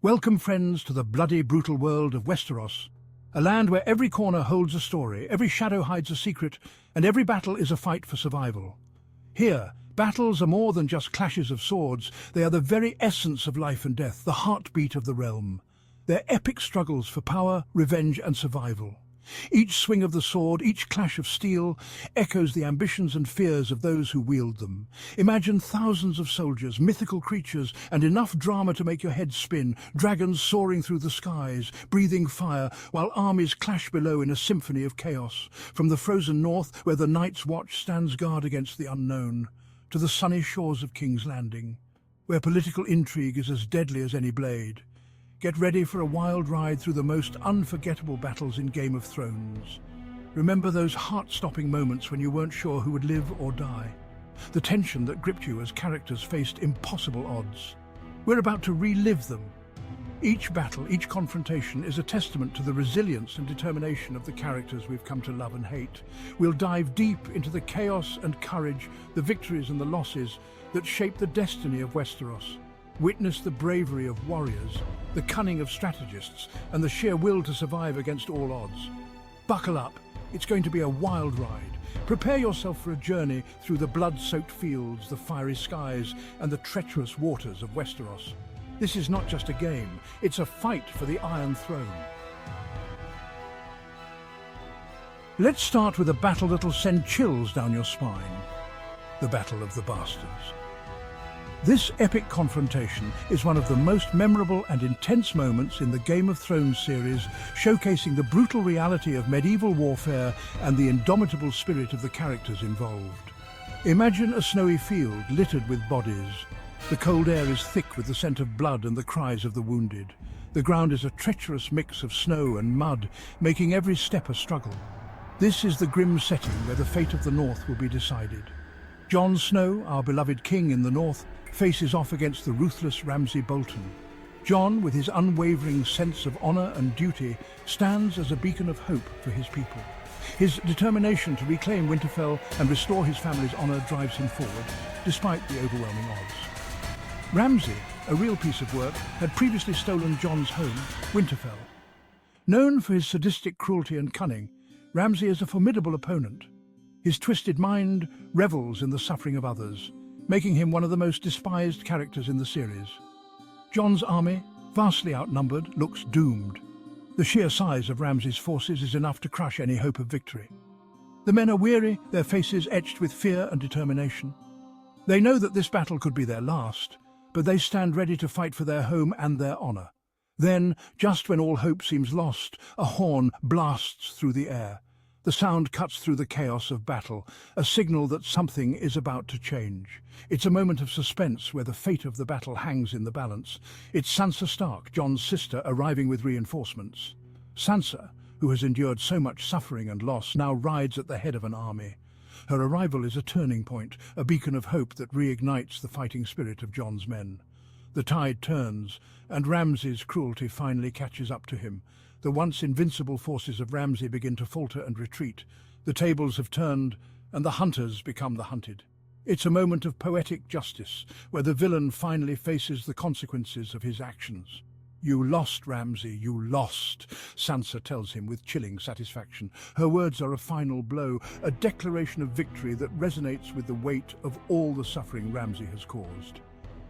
Welcome, friends, to the bloody, brutal world of Westeros, a land where every corner holds a story, every shadow hides a secret, and every battle is a fight for survival. Here, battles are more than just clashes of swords. They are the very essence of life and death, the heartbeat of the realm. They're epic struggles for power, revenge, and survival. Each swing of the sword, each clash of steel, echoes the ambitions and fears of those who wield them. Imagine thousands of soldiers, mythical creatures, and enough drama to make your head spin, dragons soaring through the skies, breathing fire, while armies clash below in a symphony of chaos. From the frozen north, where the Night's Watch stands guard against the unknown, to the sunny shores of King's Landing, where political intrigue is as deadly as any blade. Get ready for a wild ride through the most unforgettable battles in Game of Thrones. Remember those heart-stopping moments when you weren't sure who would live or die? The tension that gripped you as characters faced impossible odds. We're about to relive them. Each battle, each confrontation is a testament to the resilience and determination of the characters we've come to love and hate. We'll dive deep into the chaos and courage, the victories and the losses that shape the destiny of Westeros. Witness the bravery of warriors, the cunning of strategists, and the sheer will to survive against all odds. Buckle up, it's going to be a wild ride. Prepare yourself for a journey through the blood-soaked fields, the fiery skies, and the treacherous waters of Westeros. This is not just a game, it's a fight for the Iron Throne. Let's start with a battle that'll send chills down your spine. The Battle of the Bastards. This epic confrontation is one of the most memorable and intense moments in the Game of Thrones series, showcasing the brutal reality of medieval warfare and the indomitable spirit of the characters involved. Imagine a snowy field littered with bodies. The cold air is thick with the scent of blood and the cries of the wounded. The ground is a treacherous mix of snow and mud, making every step a struggle. This is the grim setting where the fate of the North will be decided. Jon Snow, our beloved king in the North, faces off against the ruthless Ramsay Bolton. Jon, with his unwavering sense of honor and duty, stands as a beacon of hope for his people. His determination to reclaim Winterfell and restore his family's honor drives him forward, despite the overwhelming odds. Ramsay, a real piece of work, had previously stolen Jon's home, Winterfell. Known for his sadistic cruelty and cunning, Ramsay is a formidable opponent. His twisted mind revels in the suffering of others, making him one of the most despised characters in the series. Jon's army, vastly outnumbered, looks doomed. The sheer size of Ramsay's forces is enough to crush any hope of victory. The men are weary, their faces etched with fear and determination. They know that this battle could be their last, but they stand ready to fight for their home and their honor. Then, just when all hope seems lost, a horn blasts through the air. The sound cuts through the chaos of battle, a signal that something is about to change. It's a moment of suspense where the fate of the battle hangs in the balance. It's Sansa Stark, Jon's sister, arriving with reinforcements. Sansa, who has endured so much suffering and loss, now rides at the head of an army. Her arrival is a turning point, a beacon of hope that reignites the fighting spirit of Jon's men. The tide turns, and Ramsay's cruelty finally catches up to him. The once invincible forces of Ramsay begin to falter and retreat. The tables have turned, and the hunters become the hunted. It's a moment of poetic justice, where the villain finally faces the consequences of his actions. "You lost, Ramsay, you lost," Sansa tells him with chilling satisfaction. Her words are a final blow, a declaration of victory that resonates with the weight of all the suffering Ramsay has caused.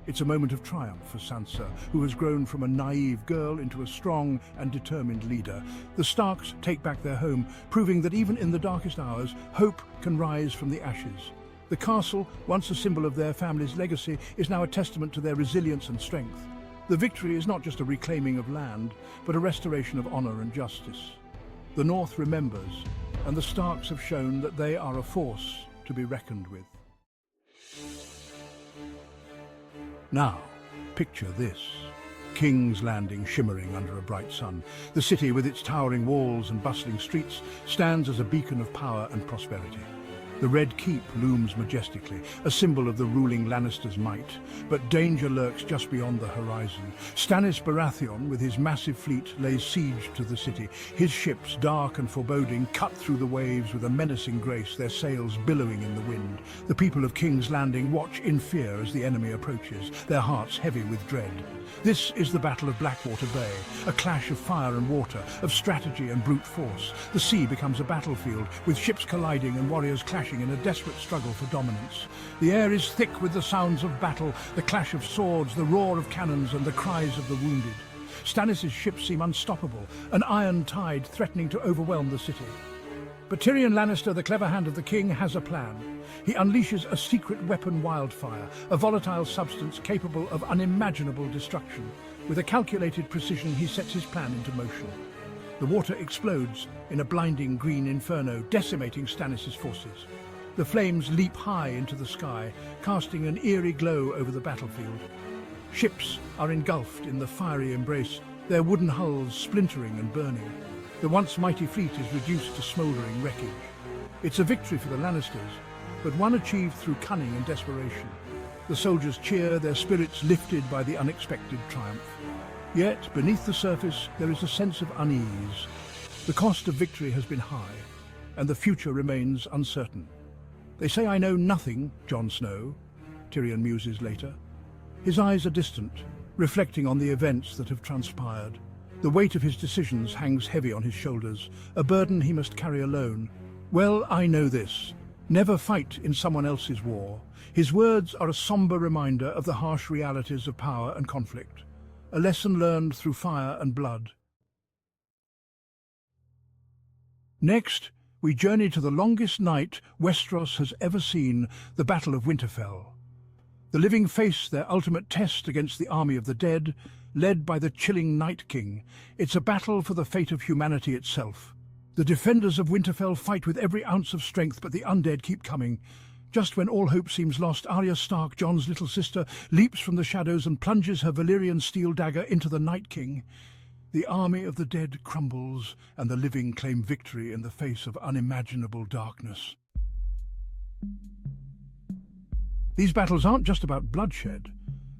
It's a moment of triumph for Sansa, who has grown from a naive girl into a strong and determined leader. The Starks take back their home, proving that even in the darkest hours, hope can rise from the ashes. The castle, once a symbol of their family's legacy, is now a testament to their resilience and strength. The victory is not just a reclaiming of land, but a restoration of honor and justice. The North remembers, and the Starks have shown that they are a force to be reckoned with. Now, picture this. King's Landing shimmering under a bright sun. The city, with its towering walls and bustling streets, stands as a beacon of power and prosperity. The Red Keep looms majestically, a symbol of the ruling Lannisters' might. But danger lurks just beyond the horizon. Stannis Baratheon, with his massive fleet, lays siege to the city. His ships, dark and foreboding, cut through the waves with a menacing grace, their sails billowing in the wind. The people of King's Landing watch in fear as the enemy approaches, their hearts heavy with dread. This is the Battle of Blackwater Bay, a clash of fire and water, of strategy and brute force. The sea becomes a battlefield, with ships colliding and warriors clashing in a desperate struggle for dominance. The air is thick with the sounds of battle, the clash of swords, the roar of cannons and the cries of the wounded. Stannis' ships seem unstoppable, an iron tide threatening to overwhelm the city. But Tyrion Lannister, the clever hand of the king, has a plan. He unleashes a secret weapon, wildfire, a volatile substance capable of unimaginable destruction. With a calculated precision, he sets his plan into motion. The water explodes in a blinding green inferno, decimating Stannis' forces. The flames leap high into the sky, casting an eerie glow over the battlefield. Ships are engulfed in the fiery embrace, their wooden hulls splintering and burning. The once mighty fleet is reduced to smouldering wreckage. It's a victory for the Lannisters, but one achieved through cunning and desperation. The soldiers cheer, their spirits lifted by the unexpected triumph. Yet, beneath the surface, there is a sense of unease. The cost of victory has been high, and the future remains uncertain. "They say I know nothing, Jon Snow," Tyrion muses later. His eyes are distant, reflecting on the events that have transpired. The weight of his decisions hangs heavy on his shoulders, a burden he must carry alone. "Well, I know this. Never fight in someone else's war." His words are a somber reminder of the harsh realities of power and conflict, a lesson learned through fire and blood. Next, we journey to the longest night Westeros has ever seen, the Battle of Winterfell. The living face their ultimate test against the army of the dead, led by the chilling Night King. It's a battle for the fate of humanity itself. The defenders of Winterfell fight with every ounce of strength, but the undead keep coming. Just when all hope seems lost, Arya Stark, Jon's little sister, leaps from the shadows and plunges her Valyrian steel dagger into the Night King. The army of the dead crumbles, and the living claim victory in the face of unimaginable darkness. These battles aren't just about bloodshed.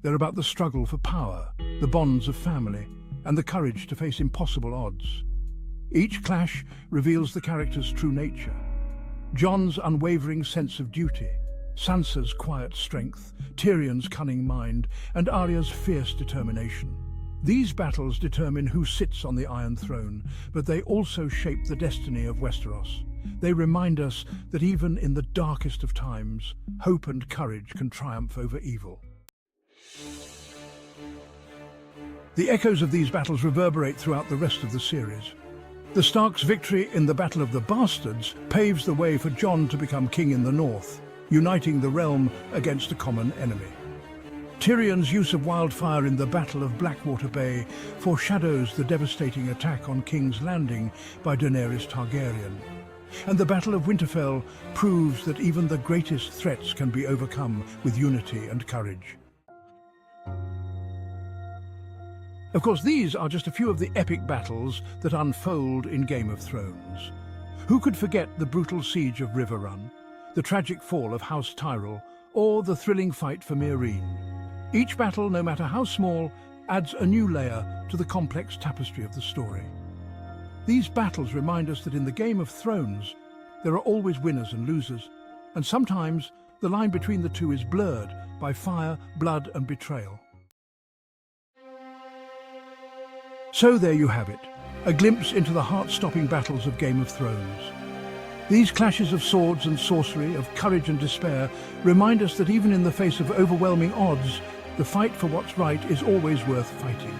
They're about the struggle for power, the bonds of family, and the courage to face impossible odds. Each clash reveals the character's true nature. Jon's unwavering sense of duty, Sansa's quiet strength, Tyrion's cunning mind, and Arya's fierce determination. These battles determine who sits on the Iron Throne, but they also shape the destiny of Westeros. They remind us that even in the darkest of times, hope and courage can triumph over evil. The echoes of these battles reverberate throughout the rest of the series. The Starks' victory in the Battle of the Bastards paves the way for Jon to become king in the north, uniting the realm against a common enemy. Tyrion's use of wildfire in the Battle of Blackwater Bay foreshadows the devastating attack on King's Landing by Daenerys Targaryen. And the Battle of Winterfell proves that even the greatest threats can be overcome with unity and courage. Of course, these are just a few of the epic battles that unfold in Game of Thrones. Who could forget the brutal siege of Riverrun, the tragic fall of House Tyrell, or the thrilling fight for Meereen? Each battle, no matter how small, adds a new layer to the complex tapestry of the story. These battles remind us that in the Game of Thrones, there are always winners and losers, and sometimes the line between the two is blurred by fire, blood, and betrayal. So there you have it, a glimpse into the heart-stopping battles of Game of Thrones. These clashes of swords and sorcery, of courage and despair, remind us that even in the face of overwhelming odds, the fight for what's right is always worth fighting.